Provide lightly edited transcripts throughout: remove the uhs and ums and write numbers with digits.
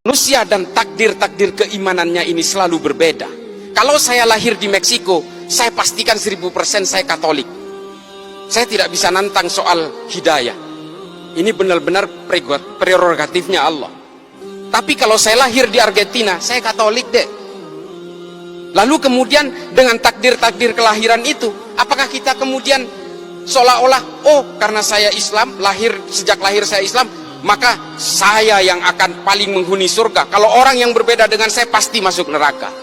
Manusia dan takdir-takdir keimanannya ini selalu berbeda. Kalau saya lahir di Meksiko, saya pastikan 1000% saya Katolik. Saya tidak bisa nantang soal hidayah. Ini benar-benar prerogatifnya Allah. Tapi kalau saya lahir di Argentina, saya Katolik deh. Lalu kemudian dengan takdir-takdir kelahiran itu, apakah kita kemudian seolah-olah, oh karena saya Islam, sejak lahir saya Islam, maka saya yang akan paling menghuni surga. Kalau orang yang berbeda dengan saya pasti masuk neraka.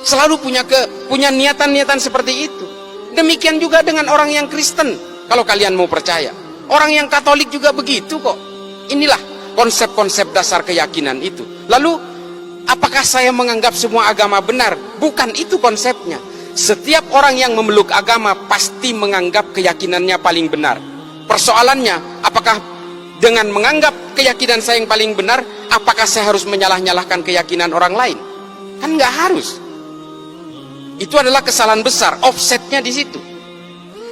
Selalu punya niatan-niatan seperti itu. Demikian juga dengan orang yang Kristen, kalau kalian mau percaya. Orang yang Katolik juga begitu kok. Inilah konsep-konsep dasar keyakinan itu. Lalu, apakah saya menganggap semua agama benar? Bukan itu konsepnya. Setiap orang yang memeluk agama pasti menganggap keyakinannya paling benar. Persoalannya, apakah dengan menganggap keyakinan saya yang paling benar, apakah saya harus menyalah-nyalahkan keyakinan orang lain? Kan nggak harus. Itu adalah kesalahan besar, offsetnya di situ.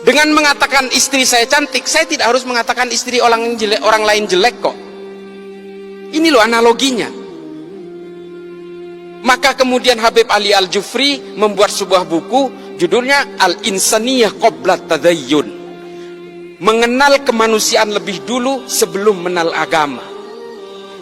Dengan mengatakan istri saya cantik, saya tidak harus mengatakan istri orang lain jelek kok. Ini loh analoginya. Maka kemudian Habib Ali Al-Jufri membuat sebuah buku, judulnya Al-Insaniyah Qabla Tadayyun. Mengenal kemanusiaan lebih dulu sebelum mengenal agama.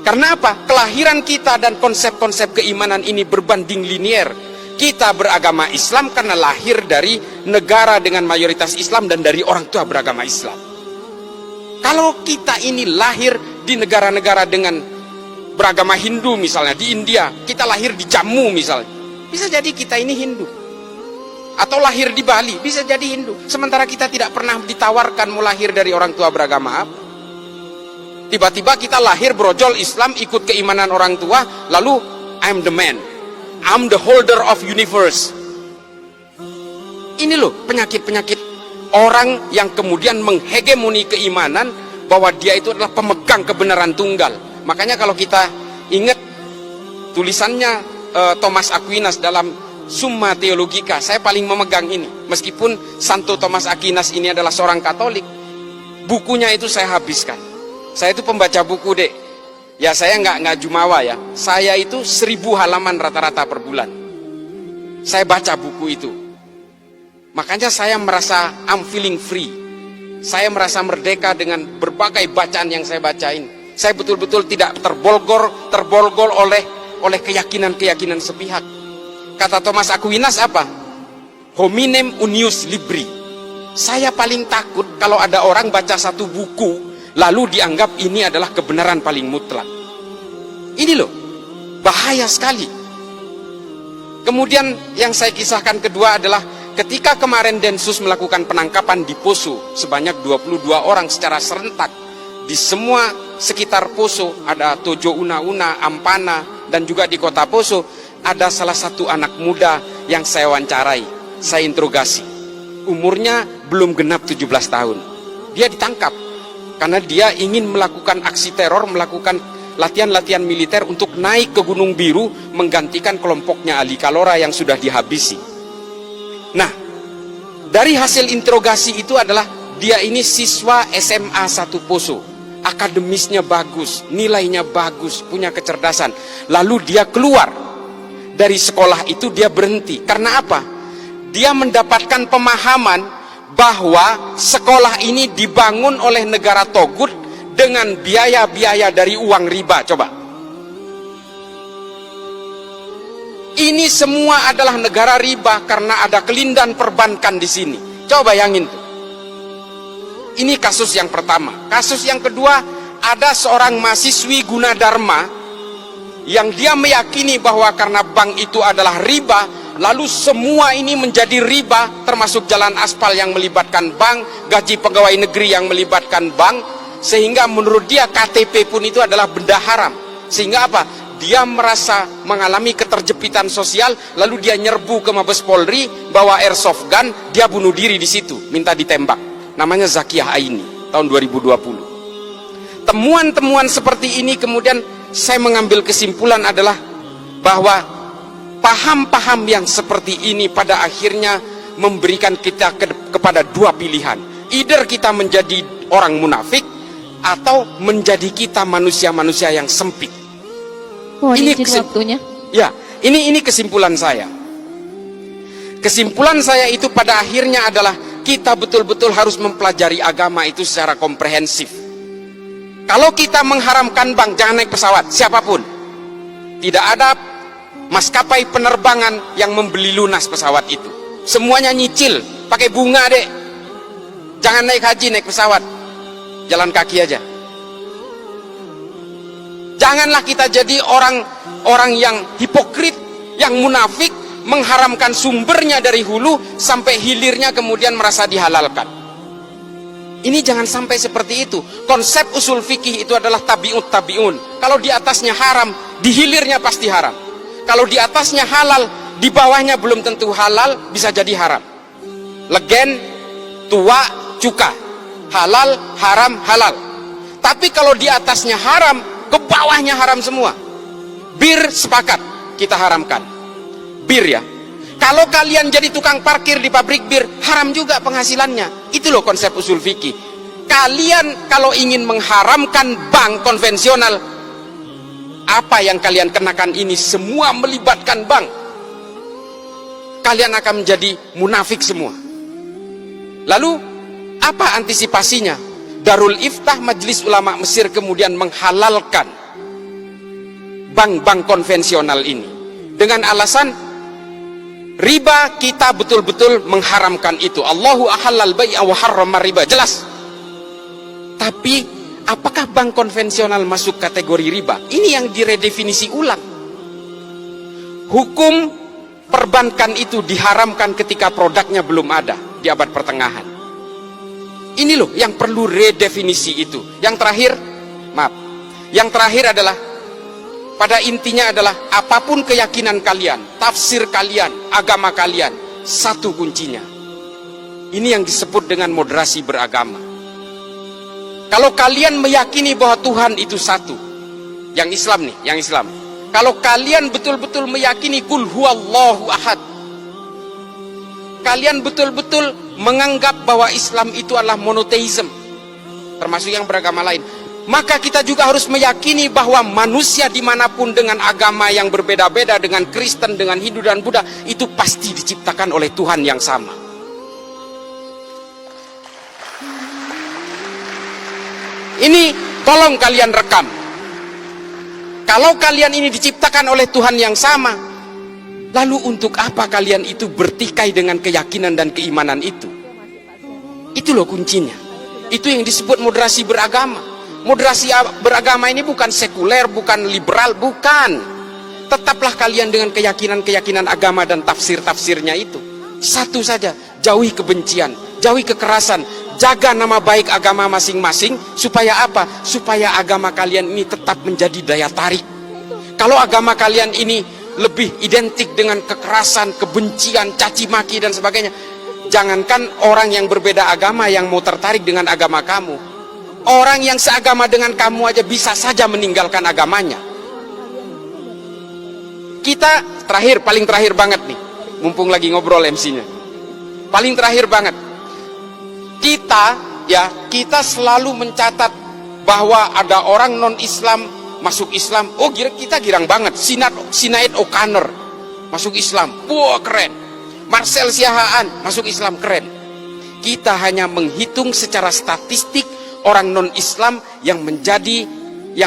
Karena apa? Kelahiran kita dan konsep-konsep keimanan ini berbanding linier. Kita beragama Islam karena lahir dari negara dengan mayoritas Islam dan dari orang tua beragama Islam. Kalau kita ini lahir di negara-negara dengan beragama Hindu misalnya, di India, kita lahir di Jammu misalnya, bisa jadi kita ini Hindu. Atau lahir di Bali, bisa jadi Hindu. Sementara kita tidak pernah ditawarkan mau lahir dari orang tua beragama apa. Tiba-tiba kita lahir brojol Islam, ikut keimanan orang tua, lalu I'm the man, I'm the holder of universe. Ini loh penyakit-penyakit orang yang kemudian menghegemoni keimanan bahwa dia itu adalah pemegang kebenaran tunggal. Makanya kalau kita ingat tulisannya Thomas Aquinas dalam Summa Theologica, saya paling memegang ini. Meskipun Santo Thomas Aquinas ini adalah seorang Katolik, bukunya itu saya habiskan. Saya itu pembaca buku dek. Ya saya nggak jumawa ya. Saya itu 1000 halaman rata-rata per bulan. Saya baca buku itu. Makanya saya merasa I'm feeling free. Saya merasa merdeka dengan berbagai bacaan yang saya bacain. Saya betul-betul tidak terbolgol oleh keyakinan-keyakinan sepihak. Kata Thomas Aquinas apa? Hominem unius libri. Saya paling takut kalau ada orang baca satu buku lalu dianggap ini adalah kebenaran paling mutlak. Ini loh, bahaya sekali. Kemudian yang saya kisahkan kedua adalah ketika kemarin Densus melakukan penangkapan di Poso sebanyak 22 orang secara serentak di semua sekitar Poso, ada Tojo Una-Una, Ampana, dan juga di kota Poso. Ada salah satu anak muda yang saya wawancarai, saya interogasi. Umurnya belum genap 17 tahun. Dia ditangkap karena dia ingin melakukan aksi teror, melakukan latihan-latihan militer untuk naik ke Gunung Biru menggantikan kelompoknya Ali Kalora yang sudah dihabisi. Nah, dari hasil interogasi itu adalah dia ini siswa SMA 1 Poso. Akademisnya bagus, nilainya bagus, punya kecerdasan. Lalu dia keluar dari sekolah itu, dia berhenti. Karena apa? Dia mendapatkan pemahaman bahwa sekolah ini dibangun oleh negara Togut dengan biaya-biaya dari uang riba. Coba. Ini semua adalah negara riba karena ada kelindan perbankan di sini. Coba bayangin tuh. Ini kasus yang pertama. Kasus yang kedua, ada seorang mahasiswi Gunadarma yang dia meyakini bahwa karena bank itu adalah riba, lalu semua ini menjadi riba, termasuk jalan aspal yang melibatkan bank, gaji pegawai negeri yang melibatkan bank, sehingga menurut dia KTP pun itu adalah benda haram. Sehingga apa? Dia merasa mengalami keterjepitan sosial, lalu dia nyerbu ke Mabes Polri, bawa airsoft gun, dia bunuh diri di situ, minta ditembak. Namanya Zakiyah Aini, tahun 2020. Temuan-temuan seperti ini kemudian saya mengambil kesimpulan adalah bahwa paham-paham yang seperti ini pada akhirnya memberikan kita kepada dua pilihan. Either kita menjadi orang munafik atau menjadi kita manusia-manusia yang sempit. Mohon Ini izin waktunya. Ya, ini kesimpulan saya. Kesimpulan saya itu pada akhirnya adalah kita betul-betul harus mempelajari agama itu secara komprehensif. Kalau kita mengharamkan bank, jangan naik pesawat, siapapun. Tidak ada maskapai penerbangan yang membeli lunas pesawat itu. Semuanya nyicil, pakai bunga dek. Jangan naik haji, naik pesawat. Jalan kaki aja. Janganlah kita jadi orang yang hipokrit, yang munafik, mengharamkan sumbernya dari hulu sampai hilirnya kemudian merasa dihalalkan. Ini jangan sampai seperti itu. Konsep usul fikih itu adalah tabi'ut tabi'un. Kalau di atasnya haram, di hilirnya pasti haram. Kalau di atasnya halal, di bawahnya belum tentu halal, bisa jadi haram. Legen, tua, cuka. Halal, haram, halal. Tapi kalau di atasnya haram, ke bawahnya haram semua. Bir sepakat, kita haramkan. Bir ya. Kalau kalian jadi tukang parkir di pabrik bir, haram juga penghasilannya. Itu loh konsep usul fikih. Kalian kalau ingin mengharamkan bank konvensional, apa yang kalian kenakan ini semua melibatkan bank. Kalian akan menjadi munafik semua. Lalu apa antisipasinya? Darul Iftah Majelis Ulama Mesir kemudian menghalalkan bank-bank konvensional ini dengan alasan riba. Kita betul-betul mengharamkan itu. Allahu ahallal bai'a wa harrama riba, jelas. Tapi apakah bank konvensional masuk kategori riba? Ini yang diredefinisi ulang. Hukum perbankan itu diharamkan ketika produknya belum ada di abad pertengahan. Ini loh yang perlu redefinisi itu. Yang terakhir, maaf, yang terakhir adalah pada intinya adalah apapun keyakinan kalian, tafsir kalian, agama kalian, satu kuncinya. Ini yang disebut dengan moderasi beragama. Kalau kalian meyakini bahwa Tuhan itu satu, yang Islam nih, yang Islam. Kalau kalian betul-betul meyakini kul huwallahu ahad, kalian betul-betul menganggap bahwa Islam itu adalah monoteisme, termasuk yang beragama lain, maka kita juga harus meyakini bahwa manusia dimanapun dengan agama yang berbeda-beda, dengan Kristen, dengan Hindu dan Buddha, itu pasti diciptakan oleh Tuhan yang sama. Ini tolong kalian rekam. Kalau kalian ini diciptakan oleh Tuhan yang sama, lalu untuk apa kalian itu bertikai dengan keyakinan dan keimanan itu? Itu loh kuncinya. Itu yang disebut moderasi beragama. Moderasi beragama ini bukan sekuler, bukan liberal, bukan. Tetaplah kalian dengan keyakinan-keyakinan agama dan tafsir-tafsirnya itu. Satu saja, jauhi kebencian, jauhi kekerasan, jaga nama baik agama masing-masing. Supaya apa? Supaya agama kalian ini tetap menjadi daya tarik. Kalau agama kalian ini lebih identik dengan kekerasan, kebencian, caci maki dan sebagainya, jangankan orang yang berbeda agama yang mau tertarik dengan agama kamu, orang yang seagama dengan kamu aja bisa saja meninggalkan agamanya. Kita terakhir, paling terakhir banget nih, mumpung lagi ngobrol MC-nya, paling terakhir banget, kita selalu mencatat bahwa ada orang non-Islam masuk Islam. Oh, kita girang banget. Sinead O'Connor masuk Islam, wah keren. Marcel Siahaan masuk Islam, keren. Kita hanya menghitung secara statistik orang non-Islam yang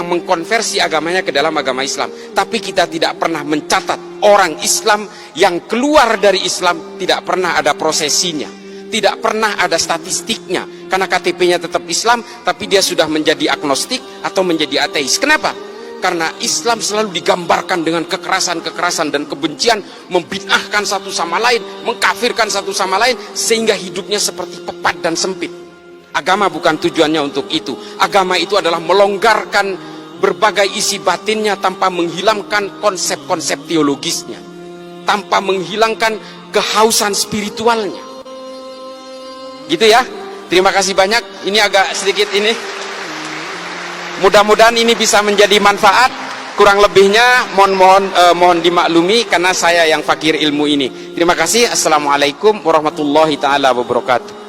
mengkonversi agamanya ke dalam agama Islam. Tapi kita tidak pernah mencatat orang Islam yang keluar dari Islam, tidak pernah ada prosesinya, tidak pernah ada statistiknya. Karena KTP-nya tetap Islam, tapi dia sudah menjadi agnostik atau menjadi ateis. Kenapa? Karena Islam selalu digambarkan dengan kekerasan-kekerasan dan kebencian, membid'ahkan satu sama lain, mengkafirkan satu sama lain, sehingga hidupnya seperti pepat dan sempit. Agama bukan tujuannya untuk itu. Agama itu adalah melonggarkan berbagai isi batinnya tanpa menghilangkan konsep-konsep teologisnya, tanpa menghilangkan kehausan spiritualnya. Gitu ya. Terima kasih banyak. Ini agak sedikit ini. Mudah-mudahan ini bisa menjadi manfaat. Kurang lebihnya mohon dimaklumi karena saya yang fakir ilmu ini. Terima kasih. Assalamualaikum warahmatullahi taala wabarakatuh.